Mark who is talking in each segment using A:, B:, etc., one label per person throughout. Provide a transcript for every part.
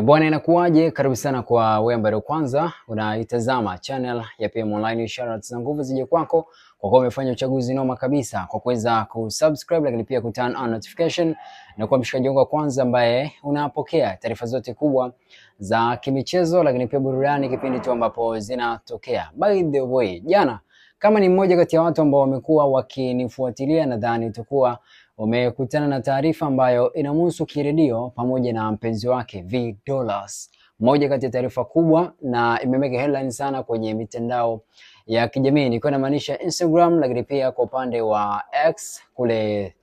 A: Bwana, inakuwaje? Karibu sana kwa wewe ambaye kwanza unaitazama channel ya PM Online. Shoutouts za nguvu zije kwako kwa kuwa umefanya uchaguzi noma kabisa kwa kuweza kusubscribe, lakini pia kuturn on notification na kuwa mshikaji wangu wa kwanza ambaye unapokea taarifa zote kubwa za kimichezo, lakini pia burudani kipindi tu ambapo zinatokea. By the way, jana kama ni mmoja kati ya watu ambao wamekuwa wakinifuatilia, nadhani utakuwa umekutana na taarifa ambayo inamhusu Kiredio pamoja na mpenzi wake V Dollars. Moja kati ya taarifa kubwa na imemeka headline sana kwenye mitandao ya kijamii, nikiwa namaanisha Instagram, lakini pia kwa upande wa X kule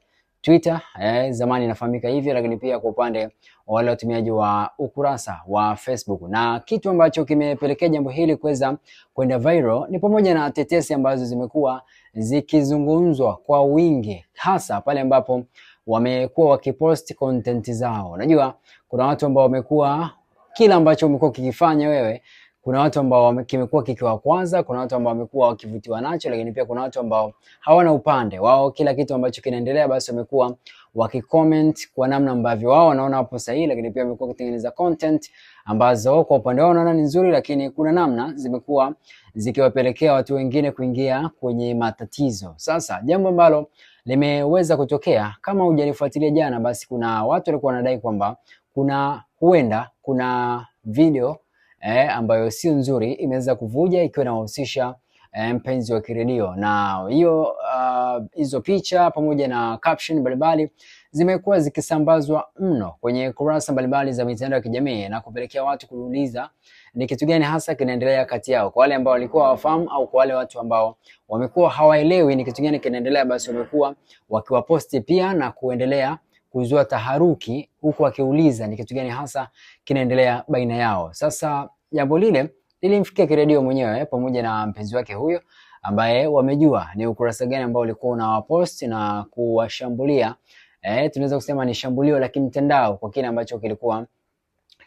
A: Twitter, zamani inafahamika hivyo, lakini pia kwa upande wa wale watumiaji wa ukurasa wa Facebook. Na kitu ambacho kimepelekea jambo hili kuweza kwenda viral ni pamoja na tetesi ambazo zimekuwa zikizungumzwa kwa wingi, hasa pale ambapo wamekuwa wakipost content zao. Unajua kuna watu ambao wamekuwa kila ambacho umekuwa kikifanya wewe, kuna watu ambao kimekuwa kikiwa kwanza, kuna watu ambao wamekuwa wakivutiwa nacho, lakini pia kuna watu ambao hawana upande wao. Kila kitu ambacho kinaendelea basi wamekuwa wakicomment kwa namna ambavyo wao wanaona hapo sahihi, lakini pia wamekuwa kutengeneza content ambazo kwa upande wao wanaona ni nzuri, lakini kuna namna zimekuwa zikiwapelekea watu wengine kuingia kwenye matatizo. Sasa jambo ambalo limeweza kutokea, kama hujanifuatilia jana, basi kuna watu walikuwa wanadai kwamba huenda kuna video ambayo sio nzuri imeweza kuvuja ikiwa inahusisha mpenzi wa Kiredio, na hiyo hizo picha pamoja na caption mbalimbali zimekuwa zikisambazwa mno kwenye kurasa mbalimbali za mitandao ya kijamii na kupelekea watu kuuliza ni kitu gani hasa kinaendelea kati yao. Kwa wale ambao walikuwa hawafahamu au kwa wale watu ambao wamekuwa hawaelewi ni kitu gani kinaendelea, basi wamekuwa wakiwaposti pia na kuendelea kuzua taharuki huku wakiuliza ni kitu gani hasa kinaendelea baina yao. Sasa jambo lile lilimfikia Kiredio mwenyewe pamoja na mpenzi wake huyo, ambaye wamejua ni ukurasa gani ambao ulikuwa unawapost na kuwashambulia. Tunaweza kusema ni shambulio la kimtandao kwa kile ambacho kilikuwa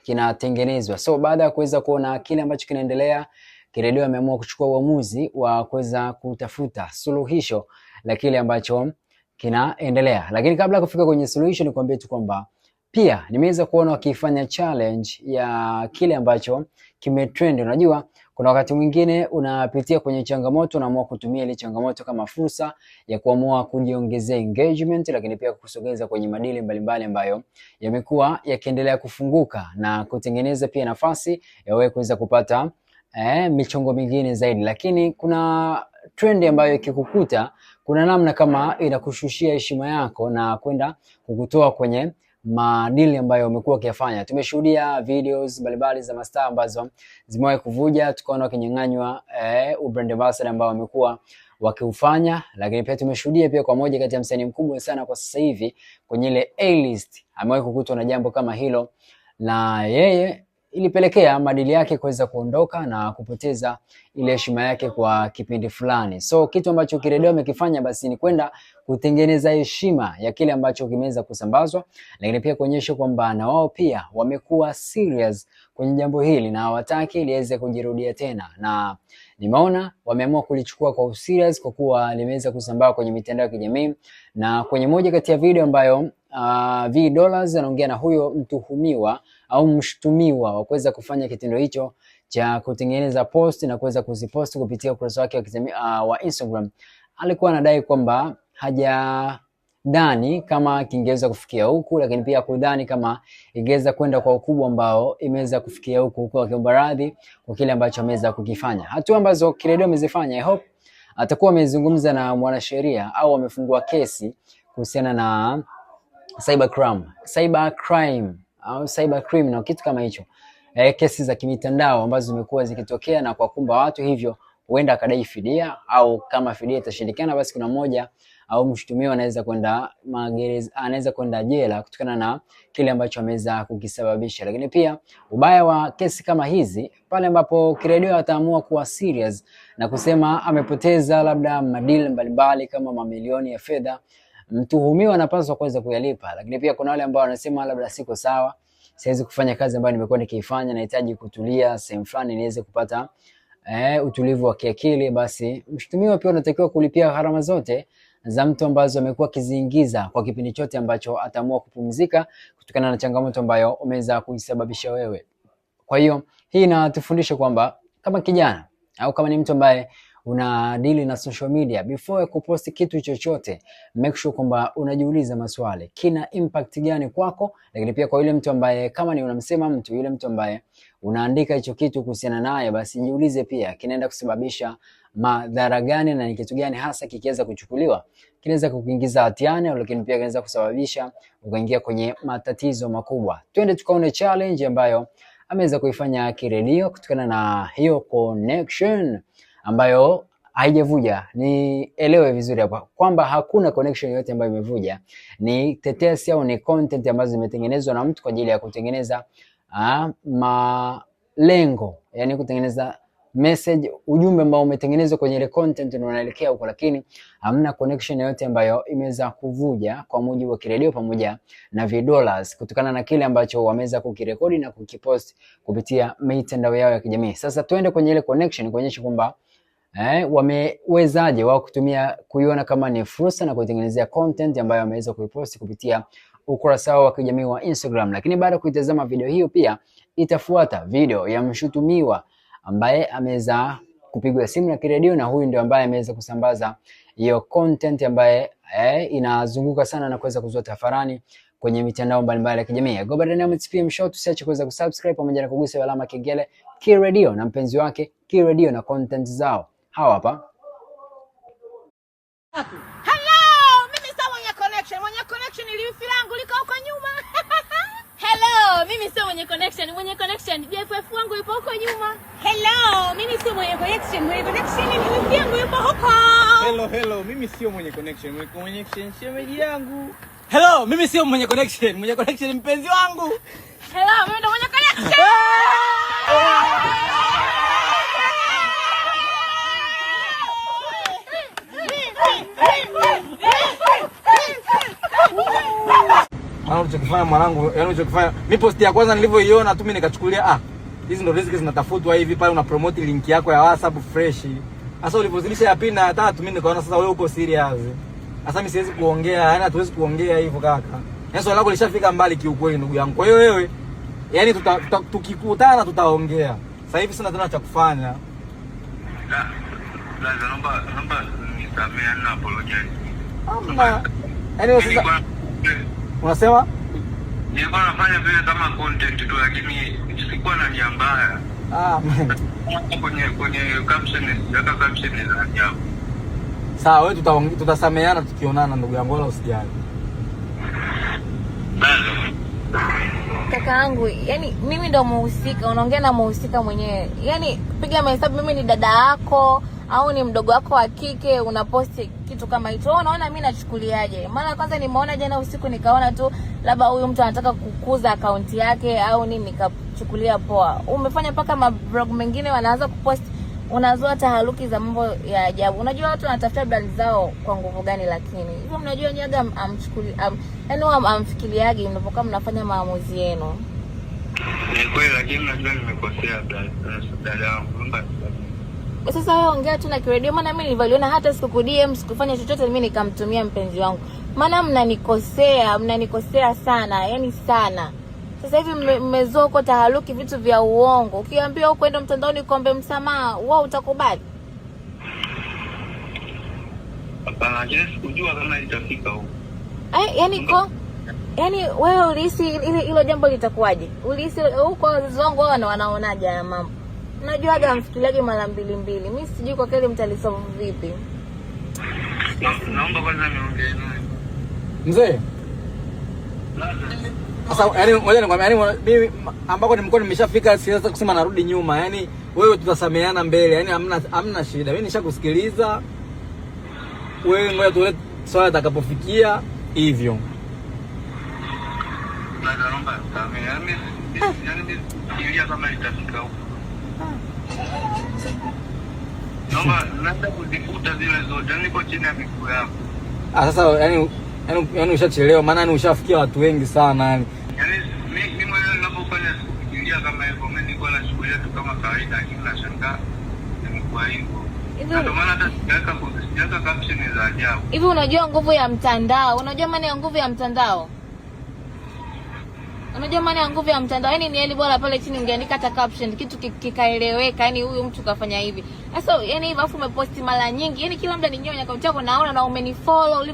A: kinatengenezwa. So baada ya kuweza kuona kile ambacho kinaendelea, Kiredio ameamua kuchukua uamuzi wa kuweza kutafuta suluhisho la kile ambacho kinaendelea. Lakini kabla kufika kwenye solution, nikwambie tu kwamba pia nimeweza kuona wakifanya challenge ya kile ambacho kimetrend. Unajua kuna wakati mwingine unapitia kwenye changamoto, unaamua kutumia ile changamoto kama fursa ya kuamua kujiongezea engagement, lakini pia kusogeza kwenye madili mbalimbali ambayo yamekuwa yakiendelea kufunguka na kutengeneza pia nafasi ya wewe kuweza kupata michongo mingine zaidi. Lakini kuna trend ambayo ikikukuta, kuna namna kama inakushushia heshima yako na kwenda kukutoa kwenye madili ambayo umekuwa ukiyafanya. Tumeshuhudia videos mbalimbali za mastaa ambazo zimewahi kuvuja, tukaona wakinyang'anywa brand ambassador ambao wamekuwa wakiufanya, lakini pia tumeshuhudia pia kwa moja kati ya msanii mkubwa sana kwa sasa hivi kwenye ile A-list amewahi kukutwa na jambo kama hilo, na yeye ilipelekea madili yake kuweza kuondoka na kupoteza ile heshima yake kwa kipindi fulani. So kitu ambacho Kiredio amekifanya basi ni kwenda kutengeneza heshima ya kile ambacho kimeweza kusambazwa, lakini pia kuonyesha kwamba na wao pia wamekuwa serious kwenye jambo hili na hawataki liweze kujirudia tena, na nimeona wameamua kulichukua kwa serious kwa kuwa limeweza kusambaa kwenye mitandao ya kijamii. Na kwenye moja kati ya video ambayo V Dollars anaongea na huyo mtuhumiwa au mshtumiwa wa kuweza kufanya kitendo hicho cha kutengeneza post na kuweza kuzipost kupitia ukurasa wake wa Instagram, alikuwa anadai kwamba hajadhani kama kingeweza kufikia huku, lakini pia kudhani kama ingeweza kwenda kwa ukubwa ambao imeweza kufikia huku, akiomba radhi kwa kile ambacho ameweza kukifanya. Hatua ambazo Kiredio amezifanya, I hope atakuwa amezungumza na mwanasheria au amefungua kesi kuhusiana na cyber crime au cyber criminal, kitu kama hicho. Kesi za kimitandao ambazo zimekuwa zikitokea na kwa kumba watu, hivyo huenda akadai fidia, au kama fidia itashindikana basi kuna mmoja au mshtumiwa anaweza kwenda magereza, anaweza kwenda jela kutokana na kile ambacho ameweza kukisababisha. Lakini pia ubaya wa kesi kama hizi pale ambapo Kiredio ataamua kuwa serious na kusema amepoteza labda madili mbalimbali kama mamilioni ya fedha, mtuhumiwa anapaswa kuweza kuyalipa. Lakini pia kuna wale ambao wanasema labda siko sawa, siwezi kufanya kazi ambayo nimekuwa nikiifanya, nahitaji kutulia sehemu fulani niweze kupata utulivu wa kiakili, basi mshtumiwa pia anatakiwa kulipia gharama zote za mtu ambazo amekuwa kiziingiza kwa kipindi chote ambacho ataamua kupumzika kutokana na changamoto ambayo umeweza kuisababisha wewe. Kwa hiyo hii inatufundisha kwamba kama kijana au kama ni mtu ambaye una deal na social media, before kuposti kitu chochote, make sure kwamba unajiuliza maswali, kina impact gani kwako, lakini pia kwa yule mtu ambaye kama ni unamsema mtu, yule mtu ambaye unaandika hicho kitu kuhusiana naye, basi jiulize pia kinaenda kusababisha madhara gani na ni kitu gani hasa kikiweza kuchukuliwa kinaweza kukuingiza hatiani, lakini pia kinaweza kusababisha ukaingia kwenye matatizo makubwa. Twende tukaone challenge ambayo ameweza kuifanya Kiredio kutokana na hiyo connection ambayo haijavuja. Nielewe vizuri hapa kwamba hakuna connection yote ambayo imevuja, ni tetesi au ni content ambazo zimetengenezwa na mtu kwa ajili ya kutengeneza malengo, yani kutengeneza message, ujumbe ambao umetengenezwa kwenye ile content na unaelekea huko, lakini hamna connection yote ambayo imeweza kuvuja kwa mujibu wa Kiredio pamoja na $, kutokana na kile ambacho wameweza kukirekodi na kukipost kupitia mitandao yao ya kijamii. Sasa tuende kwenye ile connection kuonyesha kwamba wamewezaje wao kuiona kama ni fursa na kuitengenezea content ambayo wameweza kuipost kupitia ukurasa wao wa kijamii wa Instagram. Lakini baada ya kuitazama video hiyo, pia itafuata video ya mshutumiwa ambaye ameweza kupigwa simu na Kiredio, na huyu ndio ambaye ameweza kusambaza hiyo content ambaye inazunguka sana na kuweza kuzua tafarani kwenye mitandao mbalimbali ya kijamii. Go by the name it's PM Show, tusiache kuweza kusubscribe pamoja na kugusa alama kengele. Kiredio na mpenzi wake, Kiredio na content zao. Hawa hapa.
B: Hello, mimi sio mwenye connection. Mwenye connection ni lifi langu liko huko nyuma. Hello, mimi sio mwenye connection. Mwenye connection JFF wangu yupo huko nyuma. Hello, mimi sio mwenye connection. Mwenye connection ni lifi yangu yupo huko.
C: Hello, mimi sio mwenye connection. Mwenye connection shemeji yangu. Hello, mimi sio mwenye connection. Mwenye connection mpenzi wangu.
B: Hello, mimi ndo mwenye connection.
C: Unachokifanya mwanangu, yani unachokifanya. Mimi post ya kwanza nilivyoiona tu mimi nikachukulia hizi ndo riziki zinatafutwa hivi, pale una promote link yako ya WhatsApp fresh. Sasa ulipozilisha ya pili na ya tatu mimi nikaona sasa wewe uko serious. Sasa mimi siwezi kuongea, yani hatuwezi kuongea hivyo kaka. Yani swali lako lishafika mbali kiukweli ndugu yangu. Kwa hiyo wewe yani tukikutana tutaongea. Sasa hivi sina tena cha kufanya.
D: Naomba nisamea na apologize.
C: Yaani sasa unasema
D: nilikuwa nafanya vile kama content tu, lakini sikuwa na nia mbaya. Kwenye caption za ajabu.
C: Sawa, wewe tutasameheana tukionana ndugu yangu, wala usijali.
B: Kakaangu, yani mimi ndo muhusika, unaongea na muhusika mwenyewe. Yani piga mahesabu, mimi ni dada yako au ni mdogo wako wa kike, unaposti kitu kama hicho. Unaona mimi nachukuliaje? Maana kwanza nimeona jana usiku nikaona tu labda huyu mtu anataka kukuza akaunti yake au nini, nikachukulia poa. Umefanya paka mablog mengine wanaanza kupost, unazoa taharuki za mambo ya ajabu. Unajua watu wanatafuta brand zao kwa nguvu gani, lakini hivyo mnajua nyaga yani amfikiriaje mnapokuwa mnafanya maamuzi yenu.
D: Ni kweli, lakini najua nimekosea dada yangu.
B: Sasa wewe ongea tu na Kiredio, maana mimi nilivyoona hata siku DM sikufanya chochote, mimi nikamtumia mpenzi wangu. Maana mnanikosea sana, yani sana. Sasa hivi mmezoa huko taharuki, vitu vya uongo. Ukiambiwa huko enda mtandaoni kuombe msamaha, wewe utakubali?
D: Hapana, sikujua kama itafika huko.
B: Yani wewe ulihisi hilo jambo litakuwaje? Ulihisi huko wazazi wangu wao wanaonaje haya mambo? Unajuaga mfikiriaje mara mbili. Mimi sijui kwa kweli mtalisolve vipi.
D: Naomba kwanza niongee naye.
C: Mzee. Sasa yani ngoja nikwambie, yani mimi ambako nimeshafika siwezi kusema narudi nyuma. Yani wewe tutasameheana mbele. Yani hamna shida. Mimi nishakusikiliza. Wewe ngoja tuone swala litakapofikia hivyo.
D: Naomba sameheana. Yani mimi kama itafika huko. Naomba kuzifuta zile zote. Niko chini ya miguu yako.
C: Sasa yani ushachelewa, maana ni ushafikia watu wengi sana yani.
D: Yani mimi mwenyewe ninapofanya kufikiria kama hivyo, mimi niko na shughuli yetu kama kawaida, lakini nashangaa ni kwa hivyo. Ndio maana hata sijaweka caption za ajabu.
B: Hivi unajua nguvu ya mtandao? Unajua maana ya nguvu ya mtandao? Unajua maana ya nguvu ya mtandao? Yaani ni heli bora pale chini ungeandika hata caption kitu kikaeleweka, yaani huyu mtu kafanya hivi. Sasa yaani hivi afu umeposti mara nyingi. Yaani kila muda ninyonya account yako naona na umenifollow